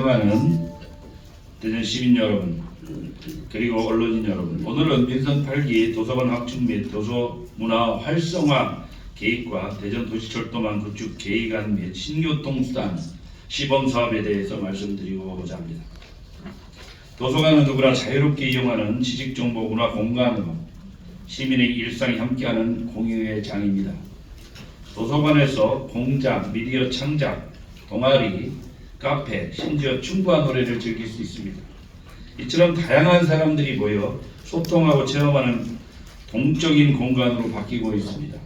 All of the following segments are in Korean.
많은 대전 시민 여러분 그리고 언론인 여러분, 오늘은 민선 8기 도서관 확충 및 도서 문화 활성화 계획과 대전 도시철도망 구축 계획안 및 신교통수단 시범 사업에 대해서 말씀드리고자 합니다. 도서관은 누구나 자유롭게 이용하는 지식정보 문화 공간으로 시민의 일상이 함께하는 공유의 장입니다. 도서관에서 공작, 미디어 창작, 동아리, 카페, 심지어 춤과 노래를 즐길 수 있습니다. 이처럼 다양한 사람들이 모여 소통하고 체험하는 동적인 공간으로 바뀌고 있습니다.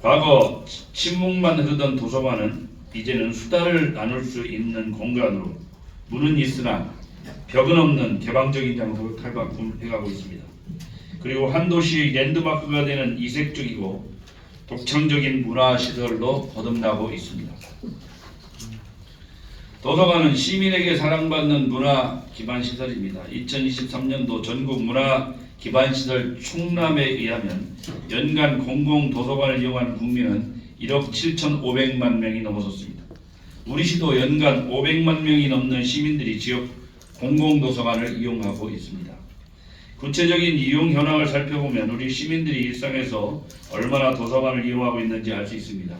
과거 침묵만 흐르던 도서관은 이제는 수다를 나눌 수 있는 공간으로 문은 있으나 벽은 없는 개방적인 장소로 탈바꿈해가고 있습니다. 그리고 한 도시의 랜드마크가 되는 이색적이고 독창적인 문화시설로 거듭나고 있습니다. 도서관은 시민에게 사랑받는 문화 기반 시설입니다. 2023년도 전국 문화 기반 시설 총람에 의하면 연간 공공 도서관을 이용한 국민은 1억 7,500만 명이 넘어섰습니다. 우리 시도 연간 500만 명이 넘는 시민들이 지역 공공 도서관을 이용하고 있습니다. 구체적인 이용 현황을 살펴보면 우리 시민들이 일상에서 얼마나 도서관을 이용하고 있는지 알 수 있습니다.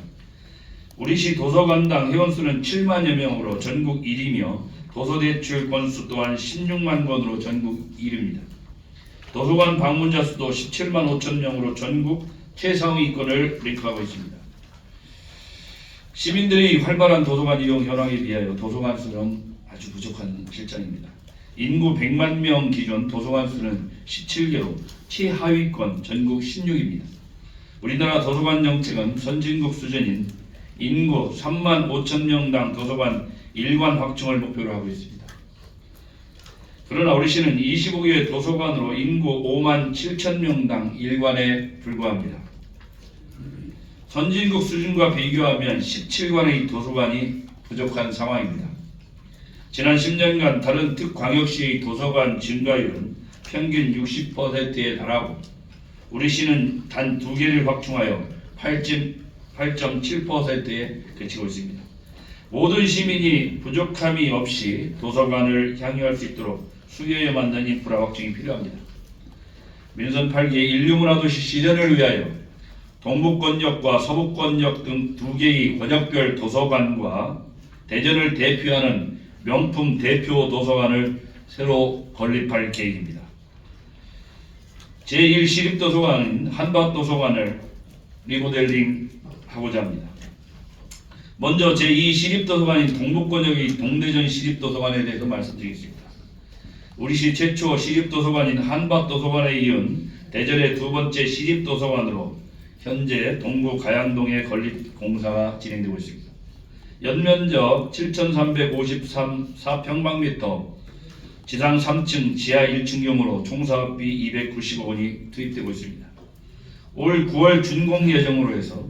우리시 도서관당 회원수는 7만여 명으로 전국 1위며 도서대출 건수 또한 16만 건으로 전국 1위입니다. 도서관 방문자 수도 17만 5천 명으로 전국 최상위권을 랭크하고 있습니다. 시민들의 활발한 도서관 이용 현황에 비하여 도서관 수는 아주 부족한 실정입니다. 인구 100만 명 기준 도서관 수는 17개로 최하위권 전국 16입니다. 우리나라 도서관 정책은 선진국 수준인 인구 3만 5천 명당 도서관 일관 확충을 목표로 하고 있습니다. 그러나 우리시는 25개 도서관으로 인구 5만 7천 명당 일관에 불과합니다. 선진국 수준과 비교하면 17관의 도서관이 부족한 상황입니다. 지난 10년간 다른 특광역시의 도서관 증가율은 평균 60%에 달하고 우리시는 단 2개를 확충하여 8.7%에 그치고 있습니다. 모든 시민이 부족함이 없이 도서관을 향유할 수 있도록 수요에 맞는 인프라 확충이 필요합니다. 민선 8기 인류문화도시 실현을 위하여 동북권역과 서북권역 등 2개의 권역별 도서관과 대전을 대표하는 명품 대표 도서관을 새로 건립할 계획입니다. 제1시립도서관인 한밭도서관을 리모델링 하고자 합니다. 먼저 제2시립도서관인 동북권역의 동대전 시립도서관에 대해서 말씀드리겠습니다. 우리시 최초 시립도서관인 한밭도서관에 이은 대전의 두 번째 시립도서관으로 현재 동구 가양동에 건립 공사가 진행되고 있습니다. 연면적 7,353평방미터, 지상 3층, 지하 1층 규모로 총 사업비 290억 원이 투입되고 있습니다. 올 9월 준공 예정으로 해서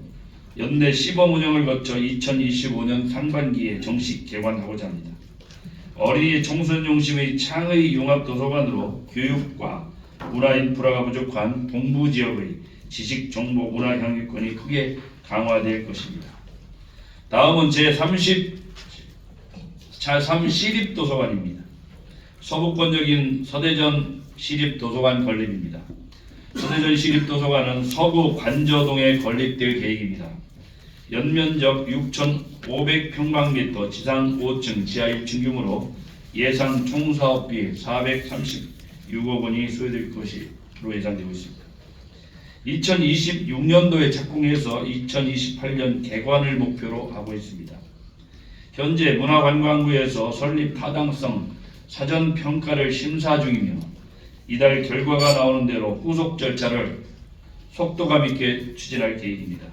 연내 시범 운영을 거쳐 2025년 상반기에 정식 개관하고자 합니다. 어린이 청소년 중심의 창의 융합도서관으로 교육과 문화 인프라가 부족한 동부 지역의 지식, 정보, 문화 향유권이 크게 강화될 것입니다. 다음은 제3시립도서관입니다. 서북권역인 서대전 시립도서관 건립입니다. 서대전 시립도서관은 서구 관저동에 건립될 계획입니다. 연면적 6,500평방미터, 지상 5층, 지하 1층 규모로 예상 총사업비 436억 원이 소요될 것으로 예상되고 있습니다. 2026년도에 착공해서 2028년 개관을 목표로 하고 있습니다. 현재 문화관광부에서 설립 타당성 사전평가를 심사 중이며 이달 결과가 나오는 대로 후속 절차를 속도감 있게 추진할 계획입니다.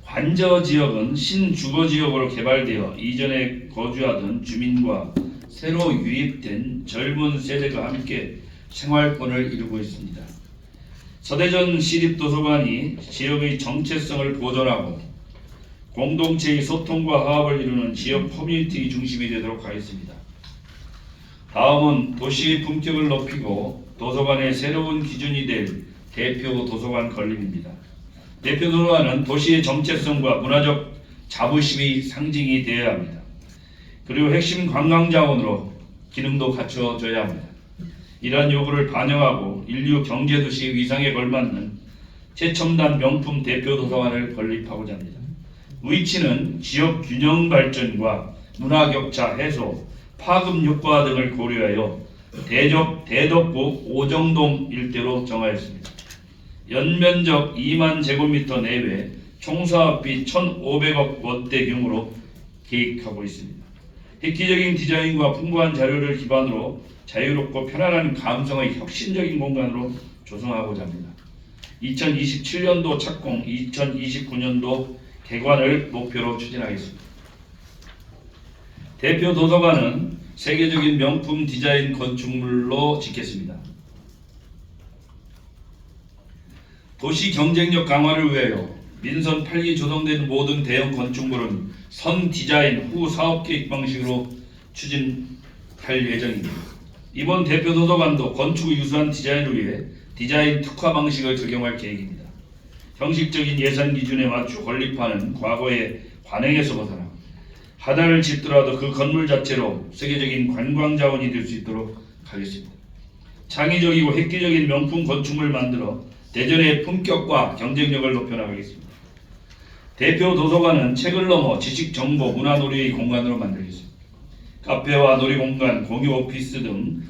관저 지역은 신주거 지역으로 개발되어 이전에 거주하던 주민과 새로 유입된 젊은 세대가 함께 생활권을 이루고 있습니다. 서대전 시립도서관이 지역의 정체성을 보존하고 공동체의 소통과 화합을 이루는 지역 커뮤니티 중심이 되도록 하겠습니다. 다음은 도시의 품격을 높이고 도서관의 새로운 기준이 될 대표 도서관 건립입니다. 대표 도서관은 도시의 정체성과 문화적 자부심의 상징이 되어야 합니다. 그리고 핵심 관광자원으로 기능도 갖춰져야 합니다. 이러한 요구를 반영하고 인류 경제도시 위상에 걸맞는 최첨단 명품 대표 도서관을 건립하고자 합니다. 위치는 지역 균형 발전과 문화 격차 해소, 파급 효과 등을 고려하여 대덕구 오정동 일대로 정하였습니다. 연면적 2만 제곱미터 내외 총사업비 1,500억 원대 규모로 계획하고 있습니다. 획기적인 디자인과 풍부한 자료를 기반으로 자유롭고 편안한 감성의 혁신적인 공간으로 조성하고자 합니다. 2027년도 착공, 2029년도 개관을 목표로 추진하겠습니다. 대표 도서관은 세계적인 명품 디자인 건축물로 짓겠습니다. 도시 경쟁력 강화를 위하여 민선 8기 조성된 모든 대형 건축물은 선 디자인 후 사업계획 방식으로 추진할 예정입니다. 이번 대표 도서관도 건축의 유사한 디자인을 위해 디자인 특화 방식을 적용할 계획입니다. 형식적인 예산 기준에 맞추어 건립하는 과거의 관행에서 벗어나 하나를 짓더라도 그 건물 자체로 세계적인 관광 자원이 될 수 있도록 하겠습니다. 창의적이고 획기적인 명품 건축물을 만들어 대전의 품격과 경쟁력을 높여나가겠습니다. 대표 도서관은 책을 넘어 지식, 정보, 문화, 놀이의 공간으로 만들겠습니다. 카페와 놀이공간, 공유 오피스 등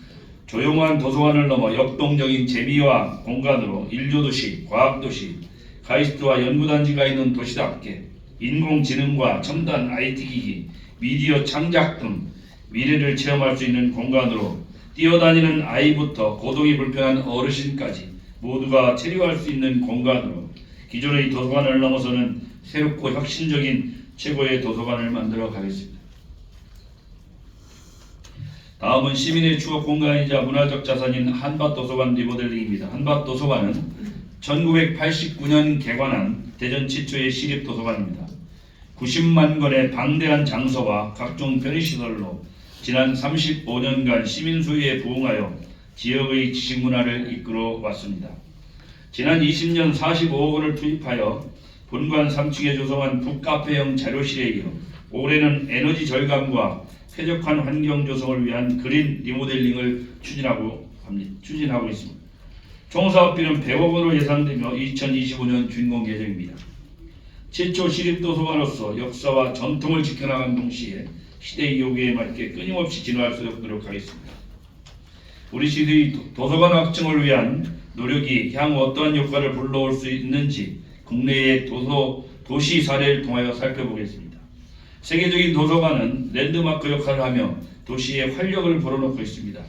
조용한 도서관을 넘어 역동적인 재미와 공간으로 인류도시, 과학도시, 가이스트와 연구단지가 있는 도시답게 인공지능과 첨단 IT기기, 미디어 창작 등 미래를 체험할 수 있는 공간으로 뛰어다니는 아이부터 고동이 불편한 어르신까지 모두가 체류할 수 있는 공간으로 기존의 도서관을 넘어서는 새롭고 혁신적인 최고의 도서관을 만들어 가겠습니다. 다음은 시민의 추억 공간이자 문화적 자산인 한밭도서관 리모델링입니다. 한밭도서관은 1989년 개관한 대전 최초의 시립도서관입니다. 90만 권의 방대한 장소와 각종 편의시설로 지난 35년간 시민 소유에 부응하여 지역의 지식문화를 이끌어 왔습니다. 지난 20년 45억 원을 투입하여 본관 3층에 조성한 북카페형 자료실에 이어 올해는 에너지 절감과 쾌적한 환경 조성을 위한 그린 리모델링을 추진하고 있습니다. 총 사업비는 100억 원으로 예상되며 2025년 준공 예정입니다. 최초 시립도서관으로서 역사와 전통을 지켜나간 동시에 시대의 요구에 맞게 끊임없이 진화할 수 있도록 노력하겠습니다. 우리 시대의 도서관 확충을 위한 노력이 향후 어떠한 효과를 불러올 수 있는지 국내의 도시 사례를 통하여 살펴보겠습니다. 세계적인 도서관은 랜드마크 역할을 하며 도시의 활력을 불어넣고 있습니다.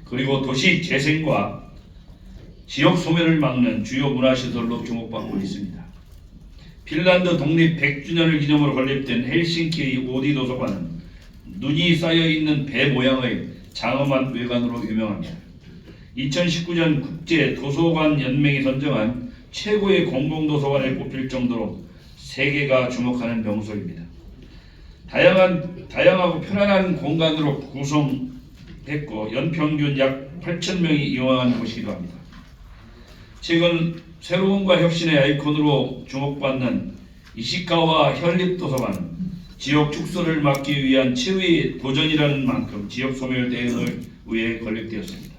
그리고 도시 재생과 지역 소멸을 막는 주요 문화시설로 주목받고 있습니다. 핀란드 독립 100주년을 기념으로 건립된 헬싱키의 오디 도서관은 눈이 쌓여있는 배 모양의 장엄한 외관으로 유명합니다. 2019년 국제도서관 연맹이 선정한 최고의 공공도서관에 뽑힐 정도로 세계가 주목하는 명소입니다. 다양하고 편안한 공간으로 구성했고 연평균 약 8,000명이 이용하는 곳이기도 합니다. 최근 새로움과 혁신의 아이콘으로 주목받는 이시카와 현립도서관 지역 축소를 막기 위한 최후의 도전이라는 만큼 지역 소멸 대응을 위해 건립되었습니다.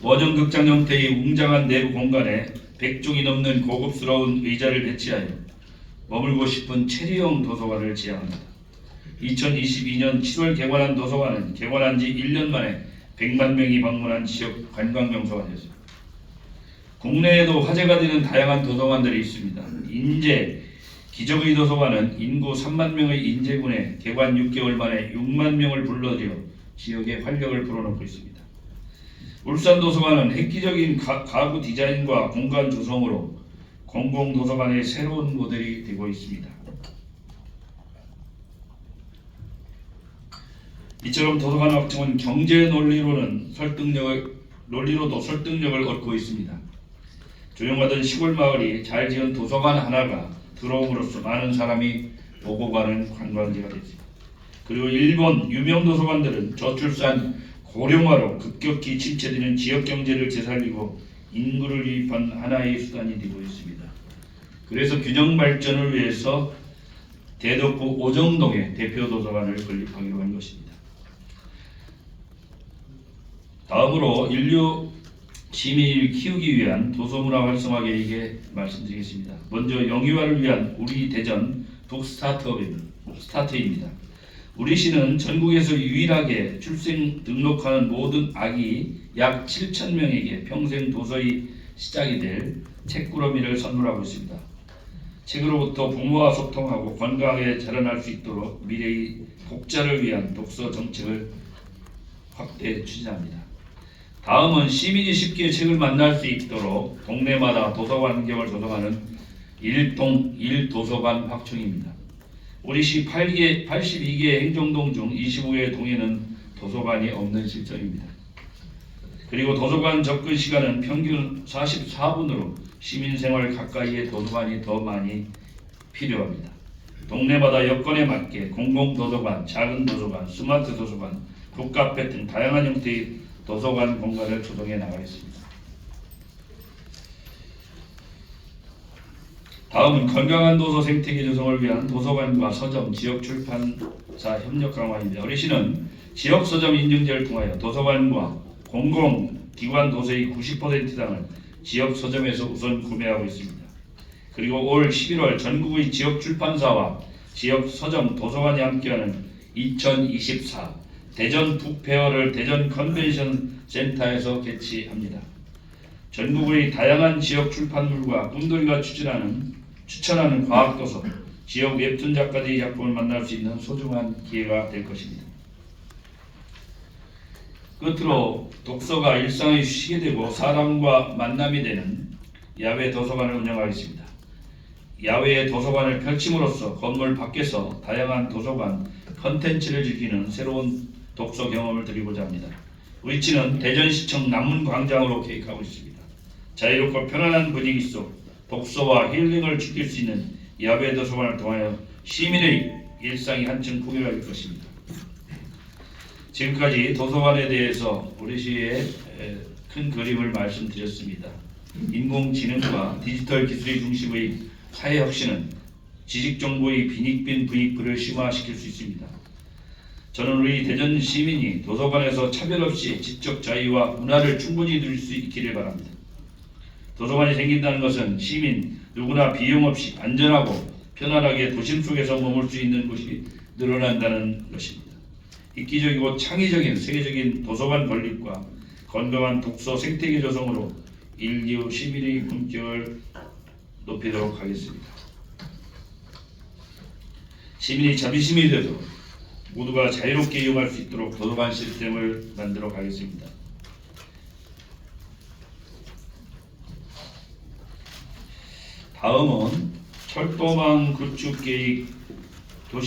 워정극장 형태의 웅장한 내부 공간에 100종이 넘는 고급스러운 의자를 배치하여 머물고 싶은 체리형 도서관을 지향합니다. 2022년 7월 개관한 도서관은 개관한 지 1년 만에 100만 명이 방문한 지역 관광명소가 되었습니다. 국내에도 화제가 되는 다양한 도서관들이 있습니다. 인제 기적의 도서관은 인구 3만 명의 인제군에 개관 6개월 만에 6만 명을 불러들여 지역에 활력을 불어넣고 있습니다. 울산도서관은 획기적인 가구 디자인과 공간 조성으로 공공도서관의 새로운 모델이 되고 있습니다. 이처럼 도서관 확충은 경제 논리로도 설득력을 얻고 있습니다. 조용하던 시골 마을이 잘 지은 도서관 하나가 들어옴으로써 많은 사람이 보고 가는 관광지가 됐습니다. 그리고 일본 유명 도서관들은 저출산 고령화로 급격히 침체되는 지역 경제를 되살리고 인구를 유입한 하나의 수단이 되고 있습니다. 그래서 균형 발전을 위해서 대덕구 오정동에 대표 도서관을 건립하기로 한 것입니다. 다음으로 인류 시민을 키우기 위한 도서문화 활성화 계획에 말씀드리겠습니다. 먼저 영유아를 위한 우리 대전 북스타트입니다. 우리 시는 전국에서 유일하게 출생 등록하는 모든 아기 약 7,000명에게 평생 도서의 시작이 될 책꾸러미를 선물하고 있습니다. 책으로부터 부모와 소통하고 건강하게 자라날 수 있도록 미래의 독자를 위한 독서 정책을 확대 추진합니다. 다음은 시민이 쉽게 책을 만날 수 있도록 동네마다 도서관 환경을 조성하는 일도서관 확충입니다. 우리 시 82개 행정동 중 25개 동에는 도서관이 없는 실정입니다. 그리고 도서관 접근 시간은 평균 44분으로 시민생활 가까이에 도서관이 더 많이 필요합니다. 동네마다 여건에 맞게 공공도서관, 작은 도서관, 스마트 도서관, 북카페 등 다양한 형태의 도서관 공간을 조성해 나가겠습니다. 다음은 건강한 도서 생태계 조성을 위한 도서관과 서점, 지역 출판사 협력 강화입니다. 우리 시는 지역 서점 인증제를 통하여 도서관과 공공기관 도서의 90%당을 지역 서점에서 우선 구매하고 있습니다. 그리고 올 11월 전국의 지역 출판사와 지역 서점 도서관이 함께하는 2024 대전 북페어를 대전 컨벤션 센터에서 개최합니다. 전국의 다양한 지역 출판물과 꿈돌이가 추천하는 과학도서, 지역 웹툰 작가들의 작품을 만날 수 있는 소중한 기회가 될 것입니다. 끝으로 독서가 일상의 휴식이 되고 사람과 만남이 되는 야외 도서관을 운영하겠습니다. 야외 도서관을 펼침으로써 건물 밖에서 다양한 도서관 컨텐츠를 즐기는 새로운 독서 경험을 드리고자 합니다. 위치는 대전시청 남문광장으로 계획하고 있습니다. 자유롭고 편안한 분위기 속 독서와 힐링을 즐길 수 있는 야외 도서관을 통하여 시민의 일상이 한층 풍요로워질 것입니다. 지금까지 도서관에 대해서 우리 시의 큰 그림을 말씀드렸습니다. 인공지능과 디지털 기술의 중심의 사회혁신은 지식정보의 빈익빈 부익부를 심화시킬 수 있습니다. 저는 우리 대전 시민이 도서관에서 차별 없이 지적 자유와 문화를 충분히 누릴 수 있기를 바랍니다. 도서관이 생긴다는 것은 시민 누구나 비용 없이 안전하고 편안하게 도심 속에서 머물 수 있는 곳이 늘어난다는 것입니다. 이기적이고 창의적인 세계적인 도서관 건립과 건강한 독서 생태계 조성으로 인류 시민의 품격을 높이도록 하겠습니다. 시민이 자비심이 되도록 모두가 자유롭게 이용할 수 있도록 도서관 시스템을 만들어 가겠습니다. 다음은 철도망 구축 계획